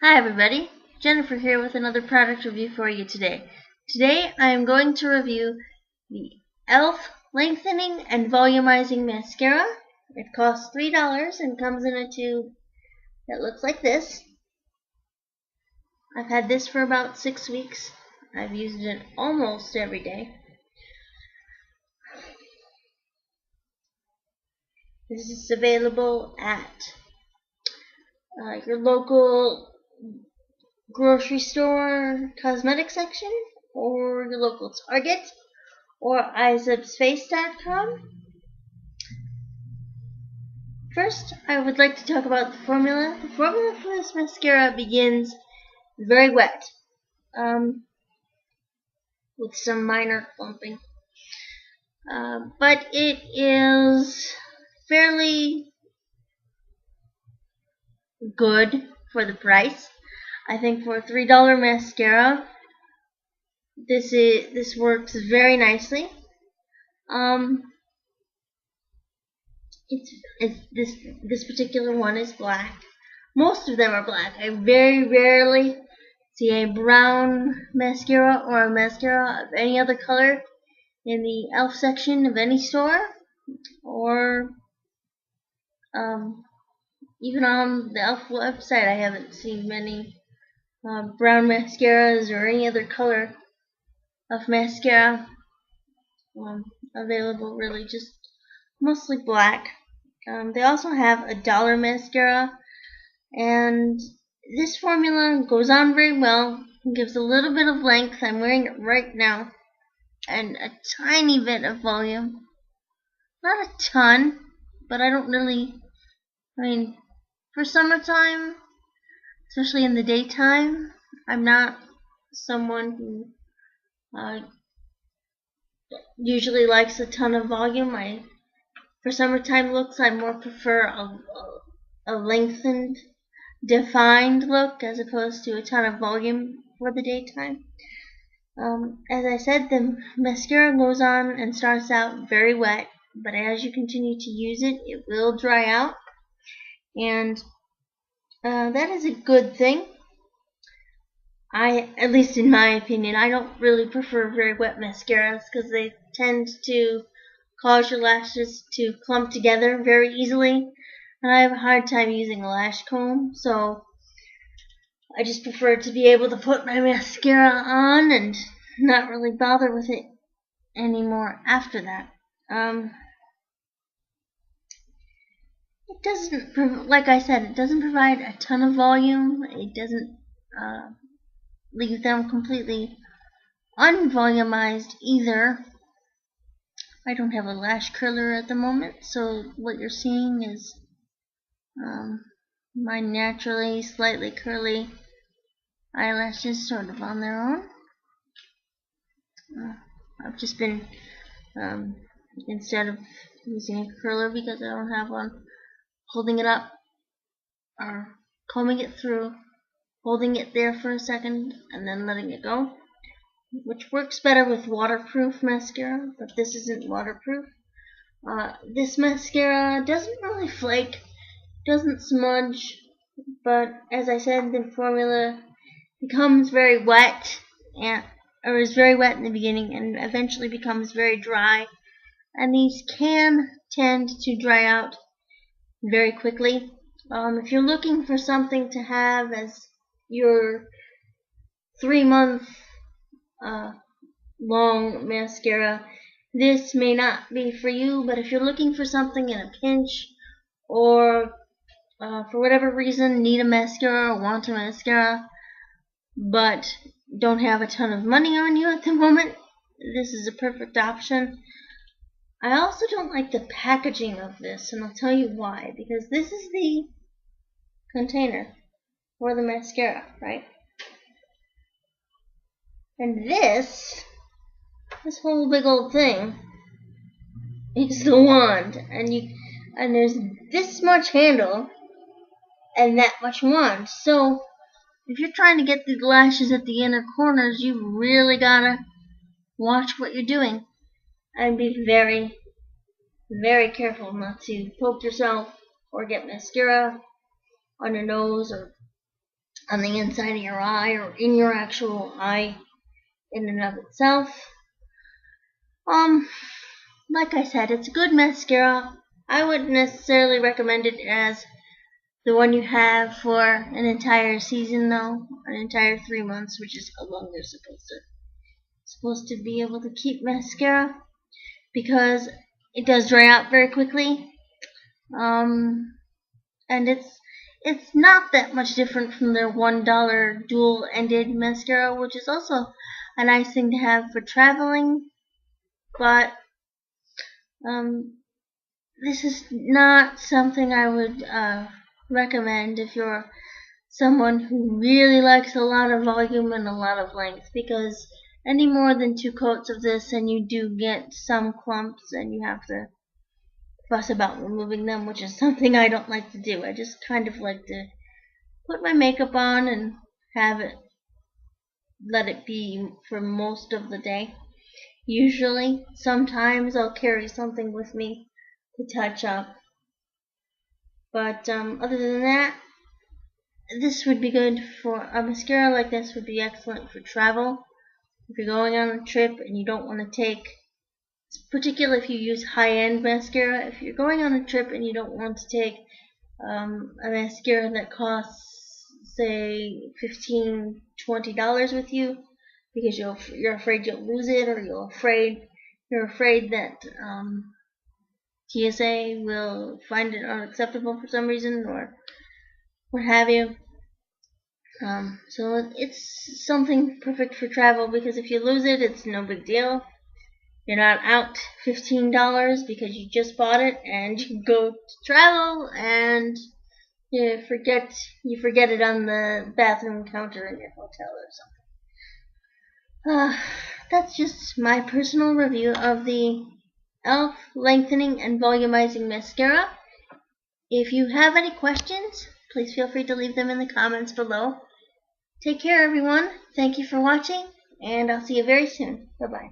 Hi everybody, Jennifer here with another product review for you today. Today I am going to review the E.L.F Lengthening and Volumizing Mascara. It costs $3 and comes in a tube that looks like this. I've had this for about 6 weeks. I've used it almost every day. This is available at your local grocery store cosmetic section, or your local Target, or izipsface.com. First, I would like to talk about the formula. The formula for this mascara begins very wet, with some minor clumping, but it is fairly good for the price. I think for a $3 mascara, this works very nicely. This particular one is black. Most of them are black. I very rarely see a brown mascara or a mascara of any other color in the E.L.F section of any store, or even on the E.L.F website. I haven't seen many brown mascaras or any other color of mascara available. Really, just mostly black. They also have a $1 mascara, and this formula goes on very well. It gives a little bit of length. I'm wearing it right now, and a tiny bit of volume. Not a ton, but I don't really, for summertime, especially in the daytime, I'm not someone who usually likes a ton of volume. For summertime looks, I more prefer a lengthened, defined look as opposed to a ton of volume for the daytime. As I said, the mascara goes on and starts out very wet, but as you continue to use it, it will dry out, and that is a good thing. At least in my opinion, I don't really prefer very wet mascaras because they tend to cause your lashes to clump together very easily, and I have a hard time using a lash comb, so I just prefer to be able to put my mascara on and not really bother with it anymore after that. It doesn't, like I said, it doesn't provide a ton of volume. It doesn't leave them completely unvolumized either. I don't have a lash curler at the moment, so what you're seeing is my naturally slightly curly eyelashes sort of on their own. I've just been, instead of using a curler because I don't have one, holding it up or combing it through, holding it there for a second and then letting it go, which works better with waterproof mascara, but this isn't waterproof. This mascara doesn't really flake, doesn't smudge, but as I said, the formula becomes very wet, or is very wet in the beginning and eventually becomes very dry, and these can tend to dry out very quickly. If you're looking for something to have as your 3-month long mascara, this may not be for you, but if you're looking for something in a pinch, or for whatever reason need a mascara or want a mascara but don't have a ton of money on you at the moment, this is a perfect option. I also don't like the packaging of this, and I'll tell you why. Because this is the container for the mascara, right? And this whole big old thing is the wand, and there's this much handle and that much wand. So if you're trying to get the lashes at the inner corners, you really gotta watch what you're doing and be very, very careful not to poke yourself or get mascara on your nose or on the inside of your eye or in your actual eye in and of itself. Like I said, it's a good mascara. I wouldn't necessarily recommend it as the one you have for an entire season, though, an entire 3 months, which is how long they're supposed to be able to keep mascara, because it does dry out very quickly. And it's not that much different from their $1 dual-ended mascara, which is also a nice thing to have for traveling. But this is not something I would recommend if you're someone who really likes a lot of volume and a lot of length, because any more than 2 coats of this and you do get some clumps and you have to fuss about removing them, which is something I don't like to do. I just kind of like to put my makeup on and let it be for most of the day. Usually, sometimes I'll carry something with me to touch up. But other than that, this would be good for a mascara like this would be excellent for travel. If you're going on a trip and you don't want to take, particularly if you use high-end mascara, if you're going on a trip and you don't want to take a mascara that costs, say, $15, $20 with you, because you're afraid you'll lose it, or you're afraid that TSA will find it unacceptable for some reason, or what have you. So it's something perfect for travel, because if you lose it, it's no big deal. You're not out $15 because you just bought it, and you go to travel and you forget it on the bathroom counter in your hotel or something. That's just my personal review of the E.L.F Lengthening and Volumizing Mascara. If you have any questions, please feel free to leave them in the comments below. Take care, everyone. Thank you for watching, and I'll see you very soon. Bye-bye.